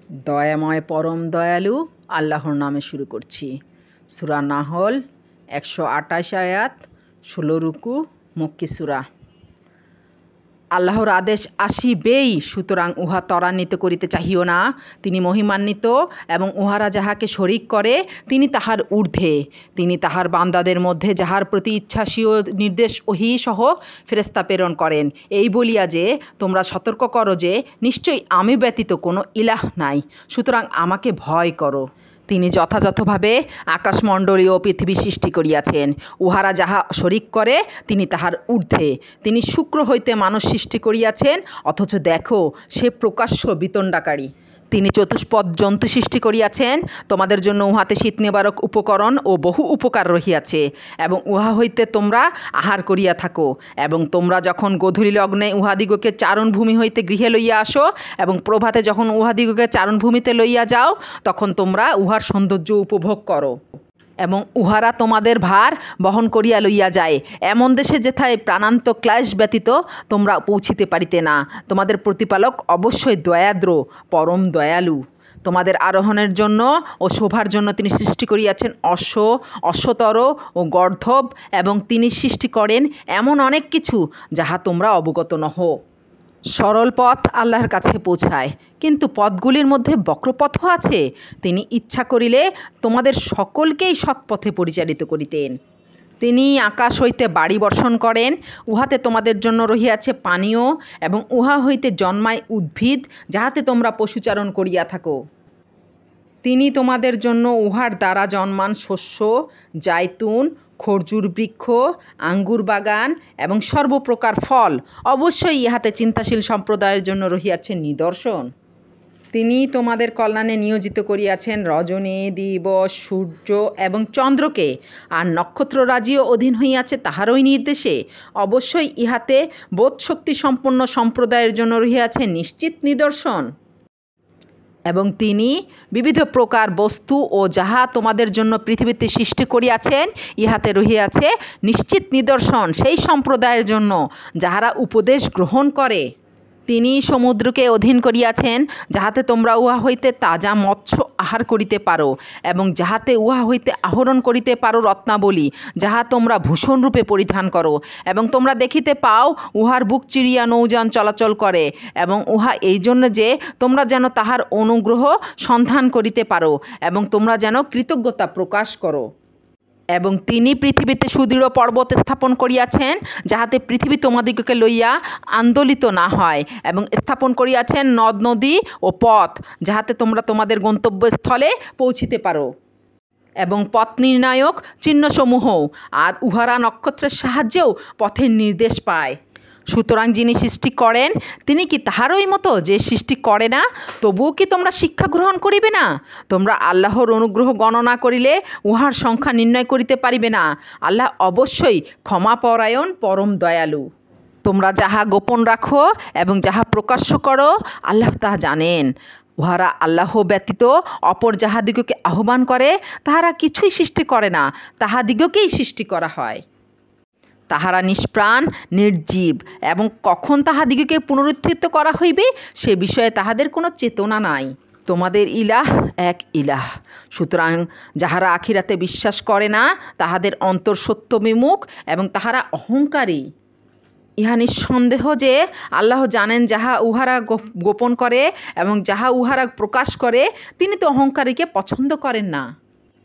দয়াময় পরম দয়ালু আল্লাহর নামে শুরু করছি। সূরা নাহল ১২৮ আয়াত ১৬ রুকু মক্কি সূরা। আল্লাহর আদেশ আসিবেই, সুতরাং উহা ত্বরান্বিত করিতে চাহিও না। তিনি মহিমান্বিত এবং উহারা যাহাকে শরিক করে তিনি তাহার ঊর্ধ্বে। তিনি তাহার বান্দাদের মধ্যে যাহার প্রতি ইচ্ছাসীয় নির্দেশ ওহী সহ ফেরেশতা প্রেরণ করেন, এই বলিয়া যে তোমরা সতর্ক করো যে নিশ্চয়ই আমি ব্যতীত কোনো ইলাহ নাই, সুতরাং আমাকে ভয় করো। তিনি যথাযথভাবে আকাশমণ্ডলী ও পৃথিবী সৃষ্টি করিয়াছেন। উহারা যাহা শরিক করে তিনি তাহার ঊর্ধ্বে। তিনি শুক্র হইতে মানুষ সৃষ্টি করিয়াছেন, অথচ দেখো সে প্রকাশ্য বিতণ্ডাকারী। তিনি চতুষ্পদ জন্তু সৃষ্টি করিয়াছেন, তোমাদের জন্য উহাতে শীত নিবারক উপকরণ ও বহু উপকার রহিয়াছে, এবং উহা হইতে তোমরা আহার করিয়া থাকো। এবং তোমরা যখন গোধূলি লগ্নে উহাদিগকে চারণভূমি হইতে গৃহে লইয়া আসো এবং প্রভাতে যখন উহাদিগকে চারণভূমিতে লইয়া যাও, তখন তোমরা উহার সৌন্দর্য উপভোগ করো। এবং উহারা তোমাদের ভার বহন করিয়া লইয়া যায় এমন দেশে যেথায় প্রাণান্ত ক্লেশ ব্যতীত তোমরা পৌঁছিতে পারিতে না। তোমাদের প্রতিপালক অবশ্যই দয়াদ্র, পরম দয়ালু। তোমাদের আরোহণের জন্য ও শোভার জন্য তিনি সৃষ্টি করিয়াছেন অশ্ব, অশ্বতর ও গর্ধব, এবং তিনি সৃষ্টি করেন এমন অনেক কিছু যাহা তোমরা অবগত নহ। সরল পথ আল্লাহর কাছে পৌঁছায়, কিন্তু পথগুলির মধ্যে বক্রপথও আছে। তিনি ইচ্ছা করিলে তোমাদের সকলকেই সৎপথে পরিচালিত করিতেন। তিনি আকাশ হইতে বাড়ি বর্ষণ করেন, উহাতে তোমাদের জন্য রহিয়াছে পানীয়, এবং উহা হইতে জন্মায় উদ্ভিদ যাহাতে তোমরা পশুচারণ করিয়া থাকো। তিনি তোমাদের জন্য উহার দ্বারা জন্মান শস্য, জাইতুন, খরজুর বৃক্ষ, আঙ্গুর বাগান এবং সর্বপ্রকার ফল। অবশ্যই ইহাতে চিন্তাশীল সম্প্রদায়ের জন্য রহিয়াছে নিদর্শন। তিনি তোমাদের কল্যাণে নিয়োজিত করিয়াছেন রজনী, দিবস, সূর্য এবং চন্দ্রকে, আর নক্ষত্ররাজিও অধীন হইয়াছে তাহারই নির্দেশে। অবশ্যই ইহাতে বোধশক্তি সম্পন্ন সম্প্রদায়ের জন্য রহিয়াছে নিশ্চিত নিদর্শন। এবং তিনি বিবিধ প্রকার বস্তু ও যাহা তোমাদের জন্য পৃথিবীতে সৃষ্টি করিয়াছেন, ইহাতে রহিয়াছে নিশ্চিত নিদর্শন সেই সম্প্রদায়ের জন্য যাহারা উপদেশ গ্রহণ করে। তিনি সমুদ্রকে অধীন করিয়াছেন, যাহাতে তোমরা উহা হইতে তাজা মৎস্য আহার করিতে পারো, এবং যাহাতে উহা হইতে আহরণ করিতে পারো রত্নাবলী, যাহা তোমরা ভূষণরূপে পরিধান করো। এবং তোমরা দেখিতে পাও উহার বুক চিরিয়া নৌযান চলাচল করে, এবং উহা এই জন্য যে তোমরা যেন তাহার অনুগ্রহ সন্ধান করিতে পারো, এবং তোমরা যেন কৃতজ্ঞতা প্রকাশ করো। এবং তিনি পৃথিবীতে সুদৃঢ় পর্বত স্থাপন করিয়াছেন, যাহাতে পৃথিবী তোমাদিগকে লইয়া আন্দোলিত না হয়, এবং স্থাপন করিয়াছেন নদ নদী ও পথ, যাহাতে তোমরা তোমাদের গন্তব্যস্থলে পৌঁছিতে পারো। এবং পথ নির্ণায়ক চিহ্নসমূহও, আর উহারা নক্ষত্রের সাহায্যেও পথের নির্দেশ পায়। সুতরাং যিনি সৃষ্টি করেন তিনি কি তাহারই মতো যে সৃষ্টি করে না? তবুও কি তোমরা শিক্ষা গ্রহণ করিবে না? তোমরা আল্লাহর অনুগ্রহ গণনা করিলে উহার সংখ্যা নির্ণয় করিতে পারিবে না। আল্লাহ অবশ্যই ক্ষমাপরায়ণ, পরম দয়ালু। তোমরা যাহা গোপন রাখো এবং যাহা প্রকাশ্য করো, আল্লাহ তাহা জানেন। উহারা আল্লাহ ব্যতীত অপর যাহাদিগকে আহ্বান করে তাহারা কিছুই সৃষ্টি করে না, তাহাদিগকেই সৃষ্টি করা হয়। তাহারা নিষ্প্রাণ, নির্জীব, এবং কখন তাহাদিগকে পুনরুত্থিত করা হইবে সে বিষয়ে তাহাদের কোনো চেতনা নাই। তোমাদের ইলাহ এক ইলাহ। সুতরাং যাহারা আখিরাতে বিশ্বাস করে না তাহাদের অন্তর সত্য বিমুখ এবং তাহারা অহংকারী। ইহা নিঃসন্দেহ যে আল্লাহ জানেন যাহা উহারা গোপন করে এবং যাহা উহারা প্রকাশ করে। তিনি তো অহংকারীকে পছন্দ করেন না।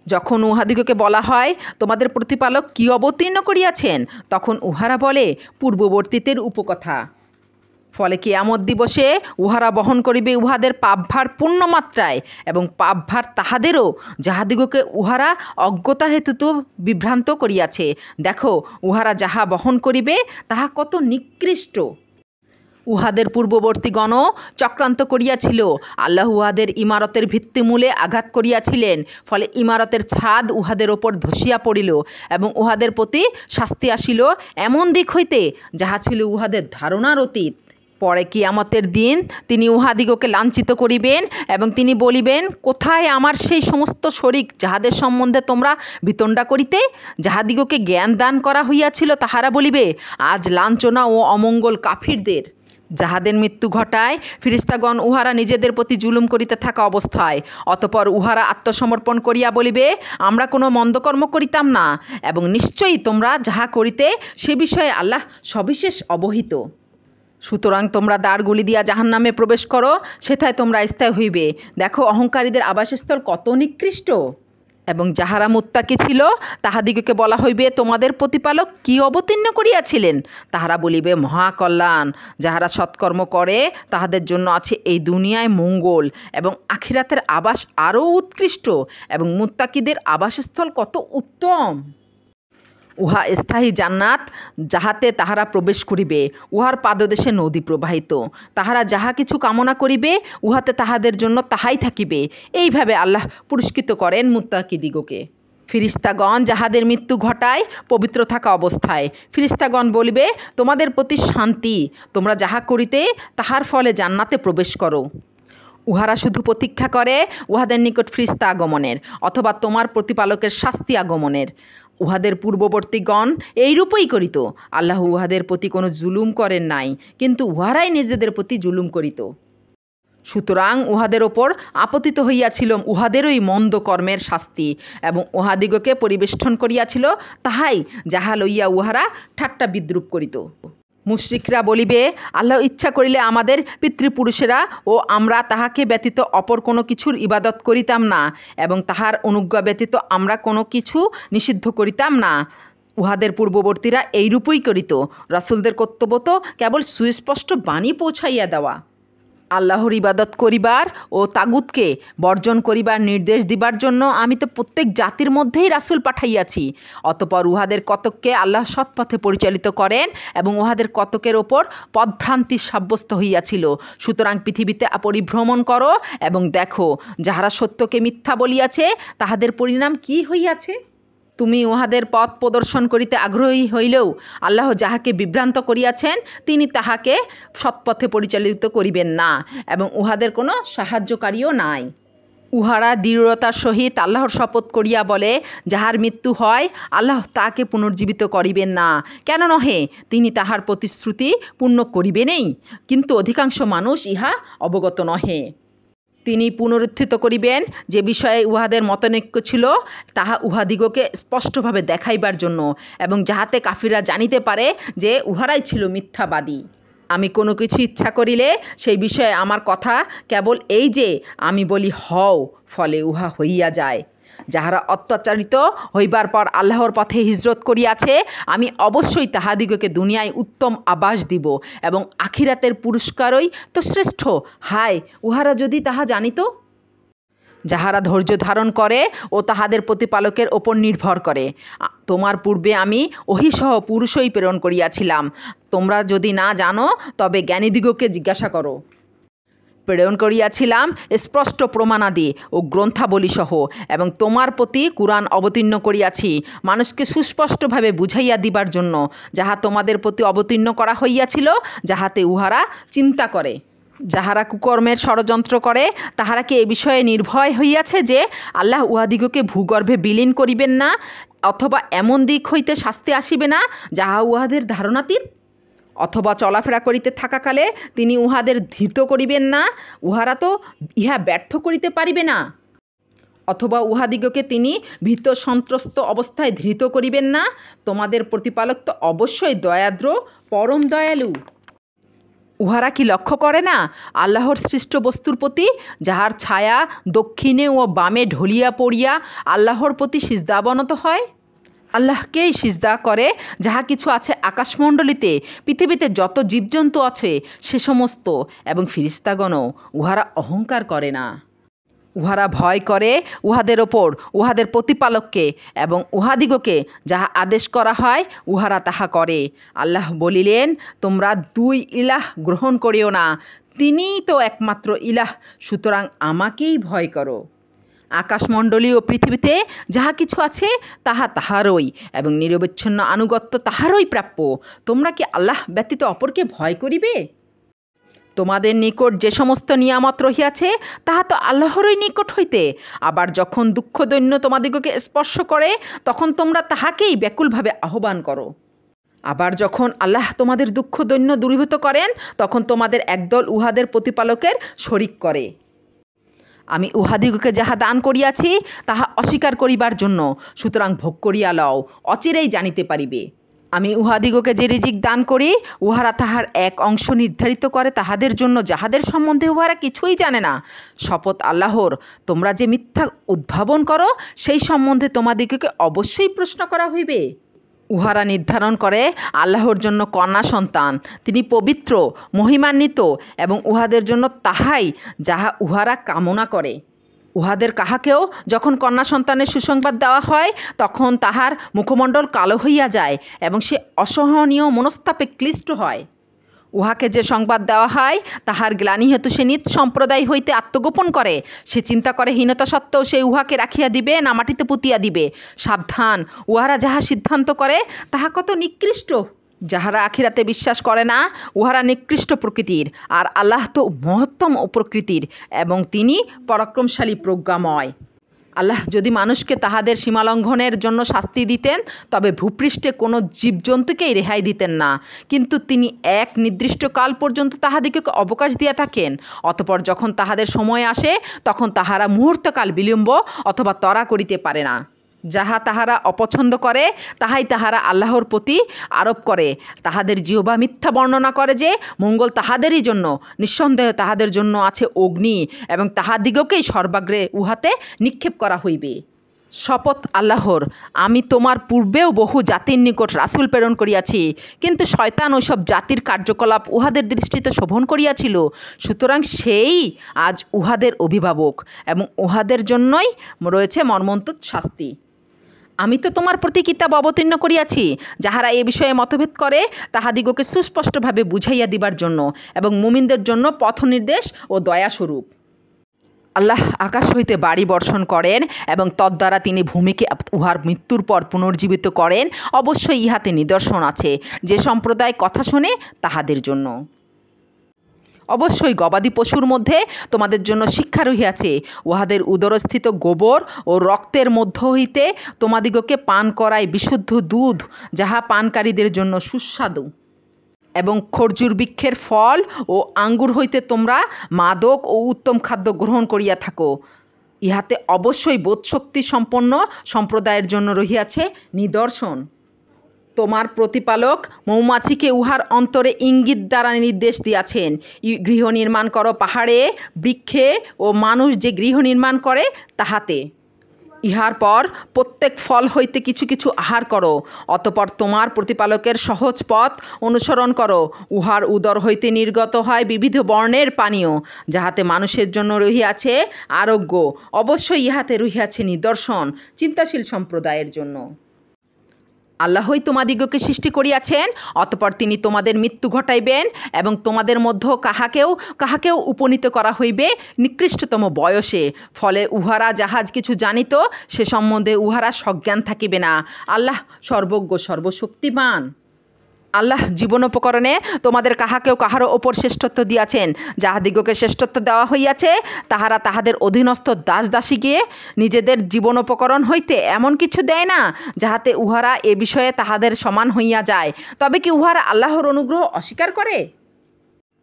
যখন উহাদিগকে বলা হয় তোমাদের প্রতিপালক কি অবতীর্ণ করিয়াছেন, তখন উহারা বলে পূর্ববর্তীতের উপকথা। ফলে কিয়ামত দিবসে উহারা বহন করিবে উহাদের পাপভার পূর্ণমাত্রায়, এবং পাপভার তাহাদেরও যাহাদিগকে উহারা অজ্ঞতা হেতুত বিভ্রান্ত করিয়াছে। দেখো উহারা যাহা বহন করিবে তাহা কত নিকৃষ্ট। উহাদের পূর্ববর্তীগণও চক্রান্ত করিয়াছিল। আল্লাহ উহাদের ইমারতের ভিত্তিমূলে আঘাত করিয়াছিলেন, ফলে ইমারতের ছাদ উহাদের ওপর ধসিয়া পড়িল, এবং উহাদের প্রতি শাস্তি আসিল এমন দিক হইতে যাহা ছিল উহাদের ধারণার অতীত। পরে কিয়ামতের দিন তিনি উহাদিগকে লাঞ্ছিত করিবেন, এবং তিনি বলিবেন, কোথায় আমার সেই সমস্ত শরিক যাহাদের সম্বন্ধে তোমরা বিতণ্ডা করিতে? যাহাদিগকে জ্ঞান দান করা হইয়াছিল তাহারা বলিবে, আজ লাঞ্ছনা ও অমঙ্গল কাফিরদের। যাহাদের মৃত্যু ঘটায় ফিরিস্তাগণ উহারা নিজেদের প্রতি জুলুম করিতে থাকা অবস্থায়, অতঃপর উহারা আত্মসমর্পণ করিয়া বলিবে, আমরা কোনো মন্দকর্ম করিতাম না, এবং নিশ্চয়ই তোমরা যাহা করিতে সে বিষয়ে আল্লাহ সবিশেষ অবহিত। সুতরাং তোমরা দ্বারগুলি দিয়া জাহান্নামে প্রবেশ করো, সেথায় তোমরা স্থায়ী হইবে। দেখো অহংকারীদের আবাসস্থল কত নিকৃষ্ট। এবং যাহারা মুত্তাকি ছিল তাহাদিগকে বলা হইবে, তোমাদের প্রতিপালক কি অবতীর্ণ করিয়াছিলেন? তাহারা বলিবে, মহাকল্যাণ। যাহারা সৎকর্ম করে তাহাদের জন্য আছে এই দুনিয়ায় মঙ্গল, এবং আখিরাতের আবাস আরও উৎকৃষ্ট, এবং মুত্তাকিদের আবাসস্থল কত উত্তম। উহা স্থায়ী জান্নাত, যাহাতে তাহারা প্রবেশ করিবে। উহার পাদদেশে নদী প্রবাহিত। তাহারা যাহা কিছু কামনা করিবে উহাতে তাহাদের জন্য তাহাই থাকিবে। এইভাবে আল্লাহ পুরস্কৃত করেন মুত্তাকিদিগকে। ফিরিস্তাগণ যাহাদের মৃত্যু ঘটায় পবিত্র থাকা অবস্থায়, ফিরিস্তাগণ বলিবে, তোমাদের প্রতি শান্তি, তোমরা যাহা করিতে তাহার ফলে জান্নাতে প্রবেশ করো। উহারা শুধু প্রতীক্ষা করে উহাদের নিকট ফিরিস্তা আগমনের, অথবা তোমার প্রতিপালকের শাস্তি আগমনের। উহাদের পূর্ববর্তীগণ এইরূপই করিত। আল্লাহ উহাদের প্রতি কোনো জুলুম করেন নাই, কিন্তু উহারাই নিজেদের প্রতি জুলুম করিত। সুতরাং উহাদের ওপর আপতিত হইয়াছিল উহাদেরই মন্দ কর্মের শাস্তি, এবং উহাদিগকে পরিবেষ্টন করিয়াছিল তাহাই, যাহা লইয়া উহারা ঠাট্টা বিদ্রূপ করিত। মুশরিকরা বলিবে, আল্লাহ ইচ্ছা করিলে আমাদের পিতৃপুরুষেরা ও আমরা তাহাকে ব্যতীত অপর কোনো কিছুর ইবাদত করিতাম না, এবং তাহার অনুজ্ঞা ব্যতীত আমরা কোনো কিছু নিষিদ্ধ করিতাম না। উহাদের পূর্ববর্তীরা এইরূপই করিত। রাসূলদের কর্তব্য তো কেবল সুস্পষ্ট বাণী পৌঁছাইয়া দেওয়া, আল্লাহর ইবাদত করিবার ও তাগুতকে বর্জন করিবার নির্দেশ দিবার জন্য আমি তো প্রত্যেক জাতির মধ্যেই রাসূল পাঠাইয়াছি। অতঃপর উহাদের কতককে আল্লাহ সৎপথে পরিচালিত করেন, এবং উহাদের কতকের ওপর পথভ্রান্তি সাব্যস্ত হইয়াছিল। সুতরাং পৃথিবীতে পরিভ্রমণ করো এবং দেখো, যাহারা সত্যকে মিথ্যা বলিয়াছে তাহাদের পরিণাম কি হইয়াছে। তুমি উহাদের পথ প্রদর্শন করিতে আগ্রহী হইলেও আল্লাহ যাহাকে বিভ্রান্ত করিয়াছেন তিনি তাহাকে সৎপথে পরিচালিত করিবেন না, এবং উহাদের কোনো সাহায্যকারীও নাই। উহারা দৃঢ়তার সহিত আল্লাহর শপথ করিয়া বলে, যাহার মৃত্যু হয় আল্লাহ তাহাকে পুনর্জীবিত করিবেন না। কেন নহে? তিনি তাহার প্রতিশ্রুতি পূর্ণ করিবেনই, কিন্তু অধিকাংশ মানুষ ইহা অবগত নহে। তিনি পুনরুত্থিত করিবেন যে বিষয়ে উহাদের মতানৈক্য ছিল, তাহা উহাদিগকে স্পষ্টভাবে দেখাইবার জন্য, এবং যাহাতে কাফিররা জানিতে পারে যে উহারাই ছিল মিথ্যাবাদী। আমি কোনো কিছু ইচ্ছা করিলে সেই বিষয়ে আমার কথা কেবল এই যে আমি বলি হও, ফলে উহা হইয়া যায়। যাহারা অত্যাচারিত হইবার পর আল্লাহর পথে হিজরত করিয়াছে, আমি অবশ্যই তাহাদিগকে দুনিয়ায় উত্তম আবাস দিব, এবং আখিরাতের পুরস্কারই তো শ্রেষ্ঠ। হায়, উহারা যদি তাহা জানিত। যাহারা ধৈর্য ধারণ করে ও তাহাদের প্রতিপালকের ওপর নির্ভর করে, তোমার পূর্বে আমি ওহীসহ পুরুষই প্রেরণ করিয়াছিলাম। তোমরা যদি না জানো তবে জ্ঞানীদিগকে জিজ্ঞাসা করো। প্রেরণ করিয়াছিলাম স্পষ্ট প্রমাণাদি ও গ্রন্থাবলীসহ, এবং তোমার প্রতি কুরআন অবতীর্ণ করিয়াছি মানুষকে সুস্পষ্টভাবে বুঝাইয়া দিবার জন্য, যাহা তোমাদের প্রতি অবতীর্ণ করা হইয়াছিল, যাহাতে উহারা চিন্তা করে। যাহারা কুকর্মের ষড়যন্ত্র করে তাহারা কি এ বিষয়ে নির্ভয় হইয়াছে যে আল্লাহ উহাদিগকে ভূগর্ভে বিলীন করিবেন না, অথবা এমন দিক হইতে শাস্তি আসিবে না যাহা উহাদের ধারণাতীত? অথবা চলাফেরা করিতে থাকাকালে তিনি উহাদের ধৃত করিবেন না, উহারা তো ইহা ব্যর্থ করিতে পারিবে না। অথবা উহাদিগকে তিনি ভীত সন্ত্রস্ত অবস্থায় ধৃত করিবেন না। তোমাদের প্রতিপালক তো অবশ্যই দয়াদ্র, পরম দয়ালু। উহারা কি লক্ষ্য করে না আল্লাহর সৃষ্ট বস্তুর প্রতি, যাহার ছায়া দক্ষিণে ও বামে ঢলিয়া পড়িয়া আল্লাহর প্রতি সিজদা অবনত হয়? আল্লাহকেই সিজদা করে যাহা কিছু আছে আকাশমণ্ডলীতে, পৃথিবীতে যত জীবজন্তু আছে সে সমস্ত, এবং ফিরিস্তাগণও। উহারা অহংকার করে না। উহারা ভয় করে উহাদের ওপর উহাদের প্রতিপালককে, এবং উহাদিগকে যাহা আদেশ করা হয় উহারা তাহা করে। আল্লাহ বলিলেন, তোমরা দুই ইলাহ গ্রহণ করিও না, তিনিই তো একমাত্র ইলাহ, সুতরাং আমাকেই ভয় করো। আকাশমণ্ডলী ও পৃথিবীতে যাহা কিছু আছে তাহা তাহারই, এবং নিরবচ্ছিন্ন আনুগত্য তাহারই প্রাপ্য। তোমরা কি আল্লাহ ব্যতীত অপরকে ভয় করিবে? তোমাদের নিকট যে সমস্ত নিয়ামত রহিয়াছে তাহা তো আল্লাহরই নিকট হইতে। আবার যখন দুঃখ দৈন্য তোমাদিগকে স্পর্শ করে তখন তোমরা তাহাকেই ব্যাকুলভাবে আহ্বান করো। আবার যখন আল্লাহ তোমাদের দুঃখ দৈন্য দূরীভূত করেন, তখন তোমাদের একদল উহাদের প্রতিপালকের শরিক করে। আমি উহাদিগকে যাহা দান করিয়াছি তাহা অস্বীকার করিবার জন্য, সুতরাং ভোগ করিয়া লও, অচিরেই জানিতে পারিবে। আমি উহাদিগকে যে রিজিক দান করি, উহারা তাহার এক অংশ নির্ধারিত করে তাহাদের জন্য, যাহাদের সম্বন্ধে উহারা কিছুই জানে না। শপথ আল্লাহর, তোমরা যে মিথ্যা উদ্ভাবন করো, সেই সম্বন্ধে তোমাদিগকে অবশ্যই প্রশ্ন করা হইবে। উহারা নির্ধারণ করে আল্লাহর জন্য কন্যা সন্তান, তিনি পবিত্র, মহিমান্বিত, এবং উহাদের জন্য তাহাই যাহা উহারা কামনা করে। উহাদের কাহাকেও যখন কন্যা সন্তানের সুসংবাদ দেওয়া হয়, তখন তাহার মুখমণ্ডল কালো হইয়া যায় এবং সে অসহনীয় মনস্তাপে ক্লিষ্ট হয়। উহাকে যে সংবাদ দেওয়া হয়, তাহার গ্লানি হেতু সে নিজ সম্প্রদায় হইতে আত্মগোপন করে। সে চিন্তা করে হীনতা সত্ত্বেও সে উহাকে রাখিয়া দিবে না মাটিতে পুঁতিয়া দিবে। সাবধান, উহারা যাহা সিদ্ধান্ত করে তাহা কত নিকৃষ্ট। যাহারা আখিরাতে বিশ্বাস করে না, উহারা নিকৃষ্ট প্রকৃতির, আর আল্লাহ তো মহত্তম প্রকৃতির এবং তিনি পরাক্রমশালী প্রজ্ঞাময়। আল্লাহ যদি মানুষকে তাহাদের সীমালঙ্ঘনের জন্য শাস্তি দিতেন, তবে ভূপৃষ্ঠে কোনো জীবজন্তুকেই রেহাই দিতেন না। কিন্তু তিনি এক নির্দিষ্ট কাল পর্যন্ত তাহাদিগকে অবকাশ দিয়া থাকেন। অতঃপর যখন তাহাদের সময় আসে, তখন তাহারা মুহূর্তকাল বিলম্ব অথবা ত্বরা করিতে পারে না। যাহা তাহারা অপছন্দ করে, তাহাই তাহারা আল্লাহর প্রতি আরোপ করে। তাহাদের জিহ্বা মিথ্যা বর্ণনা করে যে মঙ্গল তাহাদেরই জন্য। নিঃসন্দেহে তাহাদের জন্য আছে অগ্নি, এবং তাহাদিগকেই সর্বাগ্রে উহাতে নিক্ষেপ করা হইবে। শপথ আল্লাহর, আমি তোমার পূর্বেও বহু জাতির নিকট রাসূল প্রেরণ করিয়াছি, কিন্তু শয়তান ওইসব জাতির কার্যকলাপ উহাদের দৃষ্টিতে শোভন করিয়াছিল। সুতরাং সেই আজ উহাদের অভিভাবক, এবং উহাদের জন্যই রয়েছে মর্মন্তুদ শাস্তি। আমি তো তোমার প্রতি কিতাব অবতীর্ণ করিয়াছি, যাহারা এ বিষয়ে মতভেদ করে তাহাদিগকে সুস্পষ্টভাবে বুঝাইয়া দিবার জন্য, এবং মুমিনদের জন্য পথনির্দেশ ও দয়াস্বরূপ। আল্লাহ আকাশ হইতে বাড়ি বর্ষণ করেন, এবং তদ্বারা তিনি ভূমিকে উহার মৃত্যুর পর পুনর্জীবিত করেন। অবশ্যই ইহাতে নিদর্শন আছে যে সম্প্রদায় কথা শোনে তাহাদের জন্য। অবশ্যই গবাদি পশুর মধ্যে তোমাদের জন্য শিক্ষা রহিয়াছে। উহাদের উদরস্থিত গোবর ও রক্তের মধ্য হইতে তোমাদিগকে পান করায় বিশুদ্ধ দুধ, যাহা পানকারীদের জন্য সুস্বাদু। এবং খরজুর বৃক্ষের ফল ও আঙ্গুর হইতে তোমরা মাদক ও উত্তম খাদ্য গ্রহণ করিয়া থাকো। ইহাতে অবশ্যই বোধশক্তি সম্পন্ন সম্প্রদায়ের জন্য রহিয়াছে নিদর্শন। তোমার প্রতিপালক মৌমাছিকে উহার অন্তরে ইঙ্গিত দ্বারা নির্দেশ দিয়াছেন, গৃহ নির্মাণ করো পাহাড়ে, বৃক্ষে, ও মানুষ যে গৃহ নির্মাণ করে তাহাতে। ইহার পর প্রত্যেক ফল হইতে কিছু কিছু আহার করো। অতঃপর তোমার প্রতিপালকের সহজ পথ অনুসরণ করো। উহার উদর হইতে নির্গত হয় বিবিধ বর্ণের পানীয়, যাহাতে মানুষের জন্য রহিয়াছে আরোগ্য। অবশ্যই ইহাতে রহিয়াছে নিদর্শন চিন্তাশীল সম্প্রদায়ের জন্য। আল্লাহই তোমাদিগকে সৃষ্টি করিয়াছেন, অতঃপর তিনি তোমাদের মৃত্যু ঘটাইবেন, এবং তোমাদের মধ্যে কাহাকেও উপনীত করা হইবে নিকৃষ্টতম বয়সে। ফলে উহারা যাহা কিছু জানিত, সে সম্বন্ধে উহারা সজ্ঞান থাকিবে না। আল্লাহ সর্বজ্ঞ, সর্বশক্তিমান। আল্লাহ জীবনোপকরণে তোমাদের কাহাকেও কাহারও ওপর শ্রেষ্ঠত্ব দিয়াছেন। যাহাদিগকে শ্রেষ্ঠত্ব দেওয়া হইয়াছে, তাহারা তাহাদের অধীনস্থ দাস দাসীকে নিজেদের জীবনোপকরণ হইতে এমন কিছু দেয় না, যাহাতে উহারা এ বিষয়ে তাহাদের সমান হইয়া যায়। তবে কি উহারা আল্লাহর অনুগ্রহ অস্বীকার করে?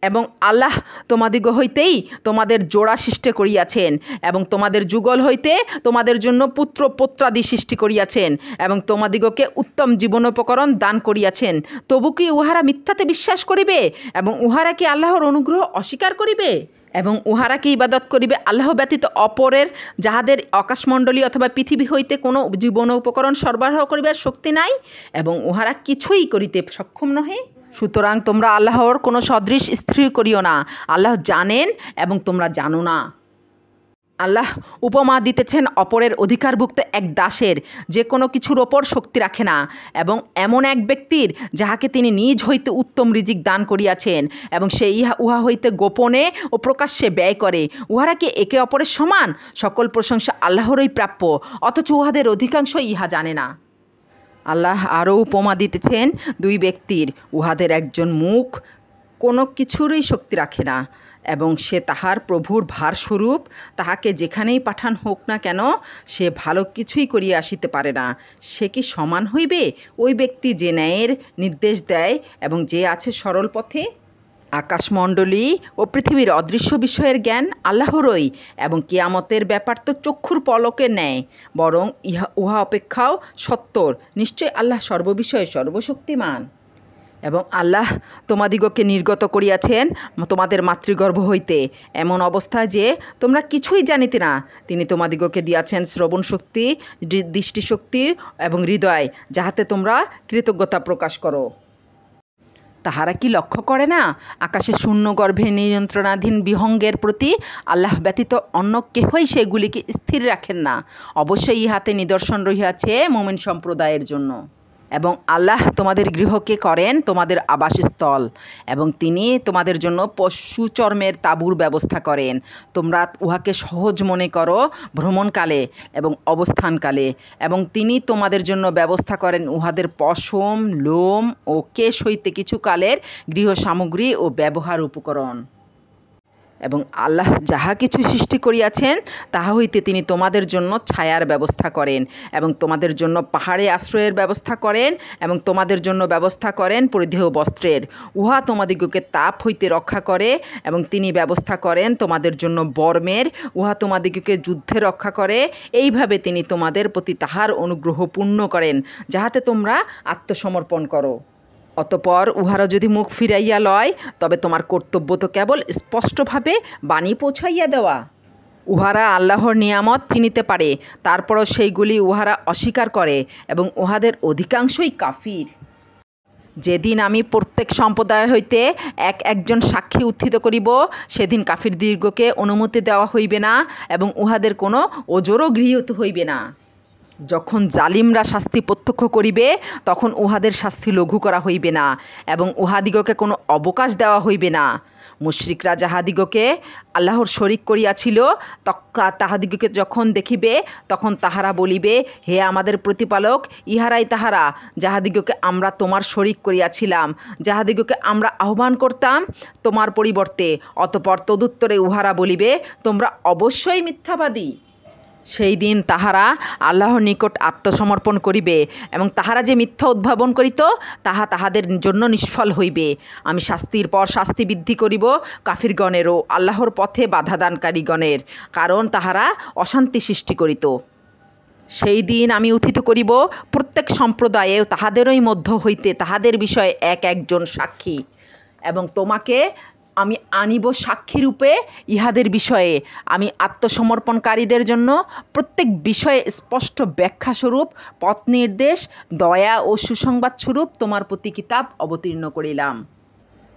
এবং আল্লাহ তোমাদিগ হইতেই তোমাদের জোড়া সৃষ্টি করিয়াছেন, এবং তোমাদের যুগল হইতে তোমাদের জন্য পুত্র পুত্রাদি সৃষ্টি করিয়াছেন, এবং তোমাদিগকে উত্তম জীবনোপকরণ দান করিয়াছেন। তবু কি উহারা মিথ্যাতে বিশ্বাস করিবে, এবং উহারা কি আল্লাহর অনুগ্রহ অস্বীকার করিবে? এবং উহারা কি ইবাদত করিবে আল্লাহ ব্যতীত অপরের, যাহাদের আকাশমণ্ডলী অথবা পৃথিবী হইতে কোনো জীবনোপকরণ সরবরাহ করিবার শক্তি নাই, এবং উহারা কিছুই করিতে সক্ষম নহে? সুতরাং তোমরা আল্লাহর কোনো সদৃশ স্থির করিও না। আল্লাহ জানেন এবং তোমরা জানো না। আল্লাহ উপমা দিতেছেন অপরের অধিকারভুক্ত এক দাসের, যে কোনো কিছুর ওপর শক্তি রাখে না, এবং এমন এক ব্যক্তির যাহাকে তিনি নিজ হইতে উত্তম রিজিক দান করিয়াছেন, এবং সে উহা হইতে গোপনে ও প্রকাশ্যে ব্যয় করে। উহারা কি একে অপরের সমান? সকল প্রশংসা আল্লাহরই প্রাপ্য, অথচ উহাদের অধিকাংশ ইহা জানে না। আল্লাহ আরও উপমা দিতেছেন দুই ব্যক্তির, উহাদের একজন মুখ কোনো কিছুরই শক্তি রাখে না, এবং সে তাহার প্রভুর ভারস্বরূপ। তাহাকে যেখানেই পাঠান হোক না কেন, সে ভালো কিছুই করিয়া আসিতে পারে না। সে কি সমান হইবে ওই ব্যক্তি যে ন্যায়ের নির্দেশ দেয় এবং যে আছে সরল পথে? আকাশমণ্ডলী ও পৃথিবীর অদৃশ্য বিষয়ের জ্ঞান আল্লাহরই, এবং কিয়ামতের ব্যাপার তো চক্ষুর পলকের ন্যায়, বরং উহা অপেক্ষাও সত্তর। নিশ্চয় আল্লাহ সর্ববিষয়ে সর্বশক্তিমান। এবং আল্লাহ তোমাদিগকে নির্গত করিয়াছেন তোমাদের মাতৃগর্ভ হইতে এমন অবস্থায় যে তোমরা কিছুই জানিতে না। তিনি তোমাদিগকে দিয়াছেন শ্রবণ শক্তি, দৃষ্টিশক্তি এবং হৃদয়, যাহাতে তোমরা কৃতজ্ঞতা প্রকাশ করো। তাহারা কি লক্ষ্য করে না আকাশে শূন্য গর্ভে নিয়ন্ত্রণাধীন বিহঙ্গের প্রতি আল্লাহ ব্যতীত অন্য কেহই সেগুলিকে স্থির রাখেন না? অবশ্যই ইহাতে নিদর্শন রহিয়াছে মুমিন সম্প্রদায়ের জন্য। এবং আল্লাহ তোমাদের গৃহকে করেন তোমাদের আবাসস্থল, এবং তিনি তোমাদের জন্য পশু চর্মের তাঁবুর ব্যবস্থা করেন। তোমরা উহাকে সহজ মনে করো ভ্রমণকালে এবং অবস্থানকালে, এবং তিনি তোমাদের জন্য ব্যবস্থা করেন উহাদের পশম, লোম ও কেশ হইতে কিছু কালের গৃহ সামগ্রী ও ব্যবহার উপকরণ। এবং আল্লাহ যাহা কিছু সৃষ্টি করিয়াছেন তাহা হইতে তিনি তোমাদের জন্য ছায়ার ব্যবস্থা করেন, এবং তোমাদের জন্য পাহাড়ে আশ্রয়ের ব্যবস্থা করেন, এবং তোমাদের জন্য ব্যবস্থা করেন পরিধেয় বস্ত্রের। উহা তোমাদিগকে তাপ হইতে রক্ষা করে, এবং তিনি ব্যবস্থা করেন তোমাদের জন্য বর্মের। উহা তোমাদিগকে যুদ্ধে রক্ষা করে। এইভাবে তিনি তোমাদের প্রতি তাহার অনুগ্রহ পূর্ণ করেন, যাহাতে তোমরা আত্মসমর্পণ করো। অতঃপর উহারা যদি মুখ ফিরাইয়া লয়, তবে তোমার কর্তব্য তো কেবল স্পষ্টভাবে বাণী পৌঁছাইয়া দেওয়া। উহারা আল্লাহর নিয়ামত চিনিতে পারে, তারপরও সেইগুলি উহারা অস্বীকার করে, এবং উহাদের অধিকাংশই কাফির। যেদিন আমি প্রত্যেক সম্প্রদায় হইতে একজন সাক্ষী উত্থিত করিব, সেদিন কাফিরদিগকে অনুমতি দেওয়া হইবে না, এবং উহাদের কোনো ওজরও গৃহীত হইবে না। যখন জালিমরা শাস্তি প্রত্যক্ষ করিবে, তখন উহাদের শাস্তি লঘু করা হইবে না, এবং উহাদিগকে কোনো অবকাশ দেওয়া হইবে না। মুশরিকরা যাহাদিগকে আল্লাহর শরিক করিয়াছিল, তাহাদিগকে যখন দেখিবে, তখন তাহারা বলিবে, হে আমাদের প্রতিপালক, ইহারাই তাহারা যাহাদিগকে আমরা তোমার শরিক করিয়াছিলাম, যাহাদিগকে আমরা আহ্বান করতাম তোমার পরিবর্তে। অতঃপর তদুত্তরে উহারা বলিবে, তোমরা অবশ্যই মিথ্যাবাদী। সেই দিন তাহারা আল্লাহর নিকট আত্মসমর্পণ করিবে, এবং তাহারা যে মিথ্যা উদ্ভাবন করিত তাহা তাহাদের জন্য নিষ্ফল হইবে। আমি শাস্তির পর শাস্তি বৃদ্ধি করিব কাফিরগণেরও আল্লাহর পথে বাধাদানকারীগণের, কারণ তাহারা অশান্তি সৃষ্টি করিত। সেই দিন আমি উত্থিত করিব প্রত্যেক সম্প্রদায়ে তাহাদেরই মধ্য হইতে তাহাদের বিষয়ে একজন সাক্ষী, এবং তোমাকে আমি আনিব সাক্ষীরূপে ইহাদের বিষয়ে। আমি আত্মসমর্পণকারীদের জন্য প্রত্যেক বিষয়ে স্পষ্ট ব্যাখ্যাস্বরূপ পথ নির্দেশ, দয়া ও সুসংবাদস্বরূপ তোমার প্রতি কিতাব অবতীর্ণ করিলাম।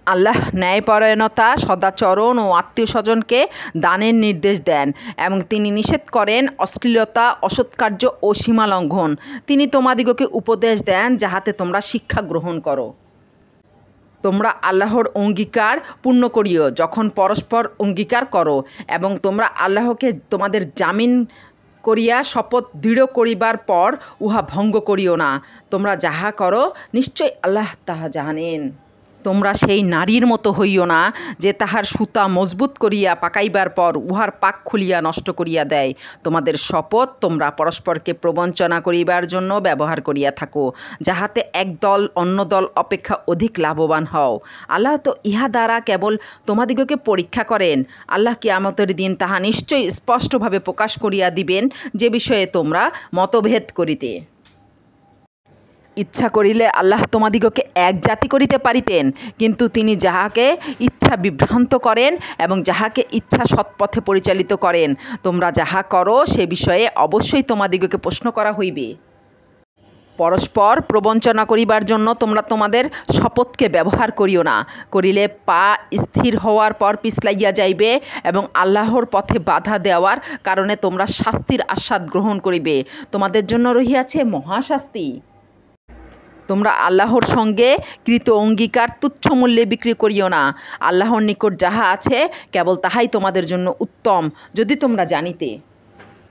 আল্লাহ ন্যায়পরায়ণতা, সদাচরণ ও আত্মীয় স্বজনকে দানের নির্দেশ দেন, এবং তিনি নিষেধ করেন অশ্লীলতা, অসৎকার্য ও সীমালঙ্ঘন। তিনি তোমাদিগকে উপদেশ দেন যাহাতে তোমরা শিক্ষা গ্রহণ করো। তোমরা আল্লাহর অঙ্গীকার পূর্ণ করিও যখন পরস্পর অঙ্গীকার করো, এবং তোমরা আল্লাহকে তোমাদের জামিন করিয়া শপথ দৃঢ় করিবার পর উহা ভঙ্গ করিও না। তোমরা যাহা করো নিশ্চয় আল্লাহ তাহা জানেন। তোমরা সেই নারীর মতো হইও না যে তাহার সুতা মজবুত করিয়া পাকাইবার পর উহার পাক খুলিয়া নষ্ট করিয়া দেয়। তোমাদের শপথ তোমরা পরস্পরকে প্রবঞ্চনা করিবার জন্য ব্যবহার করিয়া থাকো, যাহাতে এক দল অন্য দল অপেক্ষা অধিক লাভবান হও। আল্লাহ তো ইহা দ্বারা কেবল তোমাদিগকে পরীক্ষা করেন। আল্লাহ কিয়ামতের দিন তাহা নিশ্চয়ই স্পষ্টভাবে প্রকাশ করিয়া দিবেন, যে বিষয়ে তোমরা মতভেদ করিতে। ইচ্ছা করিলে আল্লাহ তোমাদিগকে এক জাতি করিতে পারিতেন, কিন্তু তিনি যাহাকে ইচ্ছা বিভ্রান্ত করেন এবং যাহাকে ইচ্ছা সৎপথে পরিচালিত করেন। তোমরা যাহা করো সে বিষয়ে অবশ্যই তোমাদিগকে প্রশ্ন করা হইবে। পরস্পর প্রবঞ্চনা করিবার জন্য তোমরা তোমাদের শপথকে ব্যবহার করিও না, করিলে পা স্থির হওয়ার পর পিছলাইয়া যাইবে, এবং আল্লাহর পথে বাধা দেওয়ার কারণে তোমরা শাস্তির আস্বাদ গ্রহণ করিবে। তোমাদের জন্য রহিয়াছে মহাশাস্তি। তোমরা আল্লাহর সঙ্গে কৃত অঙ্গীকার তুচ্ছ মূল্যে বিক্রি করিও না। আল্লাহর নিকট যাহা আছে কেবল তাহাই তোমাদের জন্য উত্তম, যদি তোমরা জানিতে।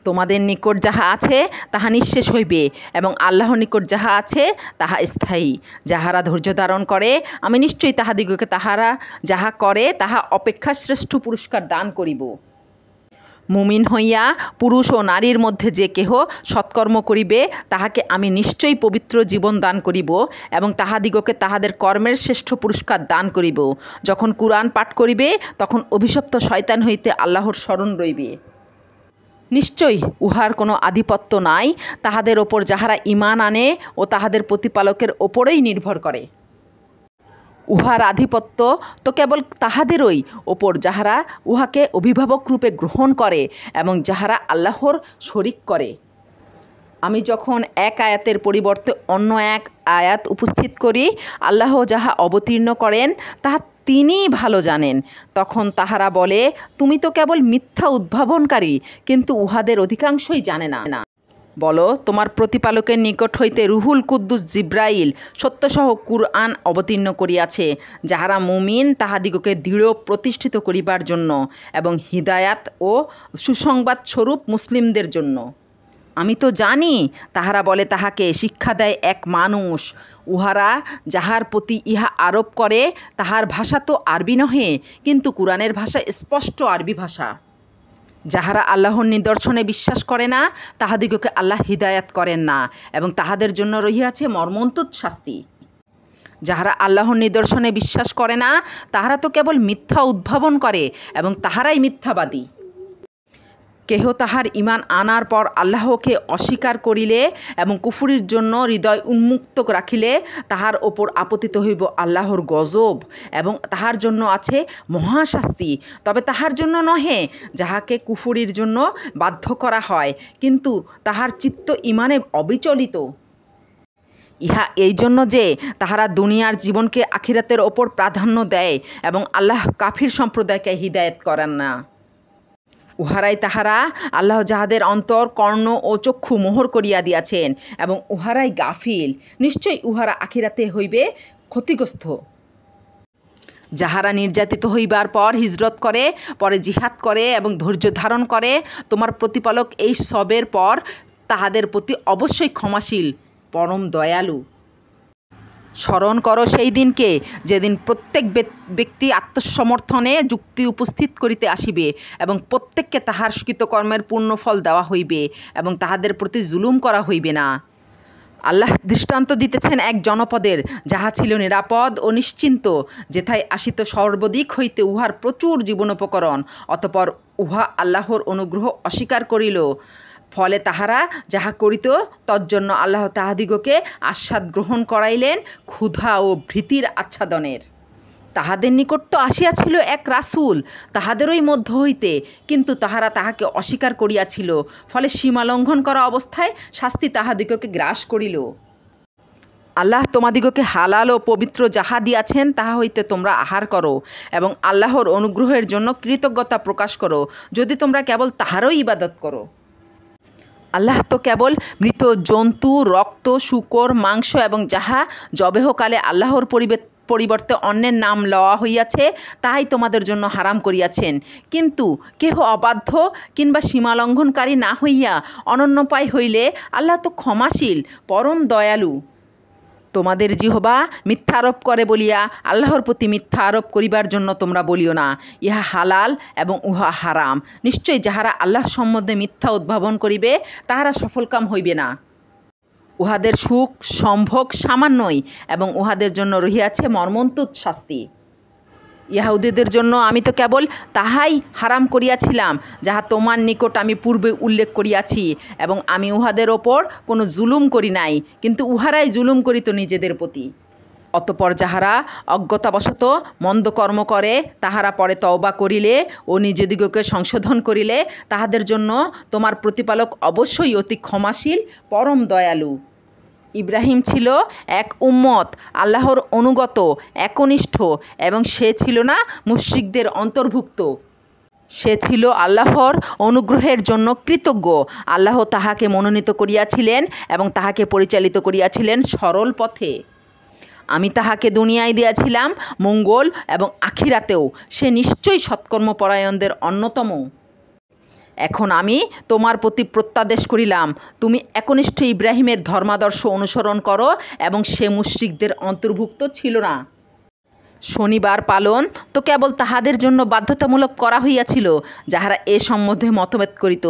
তোমাদের নিকট যাহা আছে তাহা নিঃশেষ হইবে এবং আল্লাহর নিকট যাহা আছে তাহা স্থায়ী। যাহারা ধৈর্য ধারণ করে আমি নিশ্চয়ই তাহাদিগকে তাহারা যাহা করে তাহা অপেক্ষা শ্রেষ্ঠ পুরস্কার দান করিব। মুমিন হইয়া পুরুষ ও নারীর মধ্যে যে কেহ সৎকর্ম করিবে তাহাকে আমি নিশ্চয়ই পবিত্র জীবন দান করিব এবং তাহাদিগকে তাহাদের কর্মের শ্রেষ্ঠ পুরস্কার দান করিব। যখন কুরআন পাঠ করিবে তখন অভিশপ্ত শয়তান হইতে আল্লাহর শরণ রইবে। নিশ্চয়ই উহার কোনো আধিপত্য নাই তাহাদের ওপর যাহারা ঈমান আনে ও তাহাদের প্রতিপালকের ওপরেই নির্ভর করে। উহার আধিপত্য তো কেবল তাহাদেরই ওপর যাহারা উহাকে অভিভাবক রূপে গ্রহণ করে এবং যাহারা আল্লাহর শরিক করে। আমি যখন এক আয়াতের পরিবর্তে অন্য এক আয়াত উপস্থিত করি, আল্লাহ যাহা অবতীর্ণ করেন তাহা তিনিই ভালো জানেন। তখন তাহারা বলে, তুমি তো কেবল মিথ্যা উদ্ভাবনকারী, কিন্তু উহাদের অধিকাংশই জানে না। বলো, তোমার প্রতিপালকের নিকট হইতে রুহুল কুদ্দুস জিব্রাইল সত্যসহ কুরআন অবতীর্ণ করিয়াছে, যাহারা মুমিন তাহাদিগকে দৃঢ় প্রতিষ্ঠিত করিবার জন্য এবং হিদায়াত ও সুসংবাদ স্বরূপ মুসলিমদের জন্য। আমি তো জানি, তাহারা বলে তাহাকে শিক্ষা দেয় এক মানুষ। উহারা যাহার প্রতি ইহা আরোপ করে তাহার ভাষা তো আরবি নহে, কিন্তু কুরআনের ভাষা স্পষ্ট আরবি ভাষা। যাহারা আল্লাহর নিদর্শনে বিশ্বাস করে না তাহাদিগকে আল্লাহ হিদায়াত করেন না এবং তাহাদের জন্য রহিয়াছে মর্মন্তুদ শাস্তি। যাহারা আল্লাহর নিদর্শনে বিশ্বাস করে না তাহারা তো কেবল মিথ্যা উদ্ভাবন করে এবং তাহারাই মিথ্যাবাদী। কেহ তাহার ঈমান আনার পর আল্লাহকে অস্বীকার করিলে এবং কুফরির জন্য হৃদয় উন্মুক্ত রাখিলে তাহার ওপর আপতিত হইব আল্লাহর গজব এবং তাহার জন্য আছে মহাশাস্তি। তবে তাহার জন্য নহে যাহাকে কুফরির জন্য বাধ্য করা হয়, কিন্তু তাহার চিত্ত ঈমানে অবিচলিত। ইহা এই জন্য যে তাহারা দুনিয়ার জীবনকে আখিরাতের ওপর প্রাধান্য দেয় এবং আল্লাহ কাফির সম্প্রদায়কে হিদায়াত করেন না। উহারাই তাহারা আল্লাহ যাহাদের অন্তর, কর্ণ ও চক্ষু মোহর করিয়া দিয়াছেন এবং উহারাই গাফিল। নিশ্চয়ই উহারা আখিরাতে হইবে ক্ষতিগ্রস্ত। যাহারা নির্যাতিত হইবার পর হিজরত করে, পরে জিহাদ করে এবং ধৈর্য ধারণ করে, তোমার প্রতিপালক এই সবের পর তাহাদের প্রতি অবশ্যই ক্ষমাশীল, পরম দয়ালু। স্মরণ করো সেই দিনকে, যেদিন প্রত্যেক ব্যক্তি আত্মসমর্থনে যুক্তি উপস্থিত করিতে আসিবে এবং প্রত্যেককে তাহার কৃতকর্মের পূর্ণফল দেওয়া হইবে এবং তাহাদের প্রতি জুলুম করা হইবে না। আল্লাহ দৃষ্টান্ত দিতেছেন এক জনপদের, যাহা ছিল নিরাপদ ও নিশ্চিন্ত, যেথায় আসিত সর্বদিক হইতে উহার প্রচুর জীবনোপকরণ। অতঃপর উহা আল্লাহর অনুগ্রহ অস্বীকার করিল, ফলে তাহারা যাহা করিত তজ্জন্য আল্লাহ তাহাদিগকে আস্বাদ গ্রহণ করাইলেন ক্ষুধা ও ভীতির আচ্ছাদনের। তাহাদের নিকট তো আসিয়াছিল এক রাসূল তাহাদেরই মধ্য হইতে, কিন্তু তাহারা তাহাকে অস্বীকার করিয়াছিল, ফলে সীমা লঙ্ঘন করা অবস্থায় শাস্তি তাহাদিগকে গ্রাস করিল। আল্লাহ তোমাদিগকে হালাল ও পবিত্র যাহা দিয়াছেন তাহা হইতে তোমরা আহার করো এবং আল্লাহর অনুগ্রহের জন্য কৃতজ্ঞতা প্রকাশ করো, যদি তোমরা কেবল তাহারই ইবাদত করো। আল্লাহ তো কেবল মৃত জন্তু, রক্ত, শূকর, মাংস এবং যাহা জবেহকালে আল্লাহর পরিবর্তে অন্যের নাম লওয়া হইয়াছে তাহাই তোমাদের জন্য হারাম করিয়াছেন, কিন্তু কেহ অবাধ্য কিংবা সীমালঙ্ঘনকারী না হইয়া অনন্যপায় হইলে আল্লাহ তো ক্ষমাশীল, পরম দয়ালু। তোমাদের জিহ্বা মিথ্যা আরোপ করে বলিয়া আল্লাহর প্রতি মিথ্যা আরোপ করিবার জন্য তোমরা বলিও না, ইহা হালাল এবং উহা হারাম। নিশ্চয়ই যাহারা আল্লাহ সম্বন্ধে মিথ্যা উদ্ভাবন করিবে তাহারা সফলকাম হইবে না। উহাদের সুখ সম্ভোগ সামান্যই এবং উহাদের জন্য রহিয়াছে মর্মন্তুদ শাস্তি। ইহুদীদের জন্য আমি তো কেবল তাহাই হারাম করিয়াছিলাম যাহা তোমার নিকট আমি পূর্বে উল্লেখ করিয়াছি, এবং আমি উহাদের ওপর কোনো জুলুম করি নাই, কিন্তু উহারাই জুলুম করিত নিজেদের প্রতি। অতঃপর যাহারা অজ্ঞতাবশত মন্দ কর্ম করে তাহারা পরে তওবা করিলে ও নিজেদিগকে সংশোধন করিলে তাহাদের জন্য তোমার প্রতিপালক অবশ্যই অতি ক্ষমাশীল, পরম দয়ালু। ইব্রাহিম ছিল এক উম্মত, আল্লাহর অনুগত, একনিষ্ঠ, এবং সে ছিল না মুশরিকদের অন্তর্ভুক্ত। সে ছিল আল্লাহর অনুগ্রহের জন্য কৃতজ্ঞ। আল্লাহ তাহাকে মনোনীত করিয়াছিলেন এবং তাহাকে পরিচালিত করিয়াছিলেন সরল পথে। আমি তাহাকে দুনিয়ায় দিয়াছিলাম মঙ্গল এবং আখিরাতেও সে নিশ্চয়ই সৎকর্মপরায়ণদের অন্যতম। এখন আমি তোমার প্রতি প্রত্যাদেশ করিলাম, তুমি একনিষ্ঠ ইব্রাহিমের ধর্মাদর্শ অনুসরণ করো, এবং সে মুশরিকদের অন্তর্ভুক্ত ছিল না। শনিবার পালন তো কেবল তাহাদের জন্য বাধ্যতামূলক করা হইয়াছিল, যাহারা এ সম্বন্ধে মতভেদ করিত।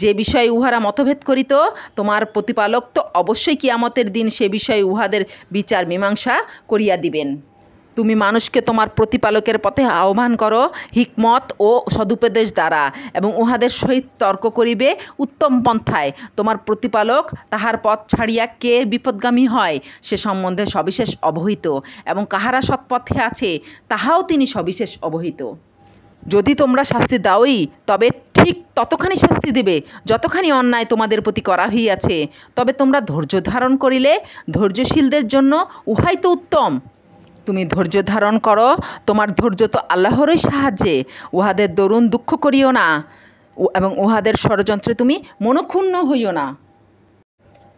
যে বিষয়ে উহারা মতভেদ করিত, তোমার প্রতিপালক তো অবশ্যই কিয়ামতের দিন সে বিষয়ে উহাদের বিচার মীমাংসা করিয়া দিবেন। তুমি মানুষকে তোমার প্রতিপালকের পথে আহ্বান করো হিকমত ও সদুপদেশ দ্বারা, এবং উহাদের সহিত তর্ক করিবে উত্তম পন্থায়। তোমার প্রতিপালক তাহার পথ ছাড়িয়া কে বিপদগামী হয় সে সম্বন্ধে সবিশেষ অবহিত, এবং কাহারা সৎপথে আছে তাহাও তিনি সবিশেষ অবহিত। যদি তোমরা শাস্তি দাওই, তবে ঠিক ততখানি শাস্তি দিবে যতখানি অন্যায় তোমাদের প্রতি করা হইয়াছে। তবে তোমরা ধৈর্য ধারণ করিলে ধৈর্যশীলদের জন্য উহাই তো উত্তম। তুমি ধৈর্য ধারণ করো, তোমার ধৈর্য তো আল্লাহরই সাহায্যে। উহাদের দরুন দুঃখ করিও না, এবং উহাদের ষড়যন্ত্রে তুমি মনক্ষুণ্ণ হইও না।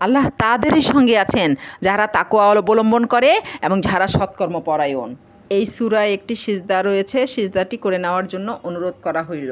আল্লাহ তাদেরই সঙ্গে আছেন যাহারা তাকওয়া অবলম্বন করে এবং যাহারা সৎকর্ম পরায়ণ। এই সূরায় একটি সিজদা রয়েছে, সিজদাটি করে নেওয়ার জন্য অনুরোধ করা হইল।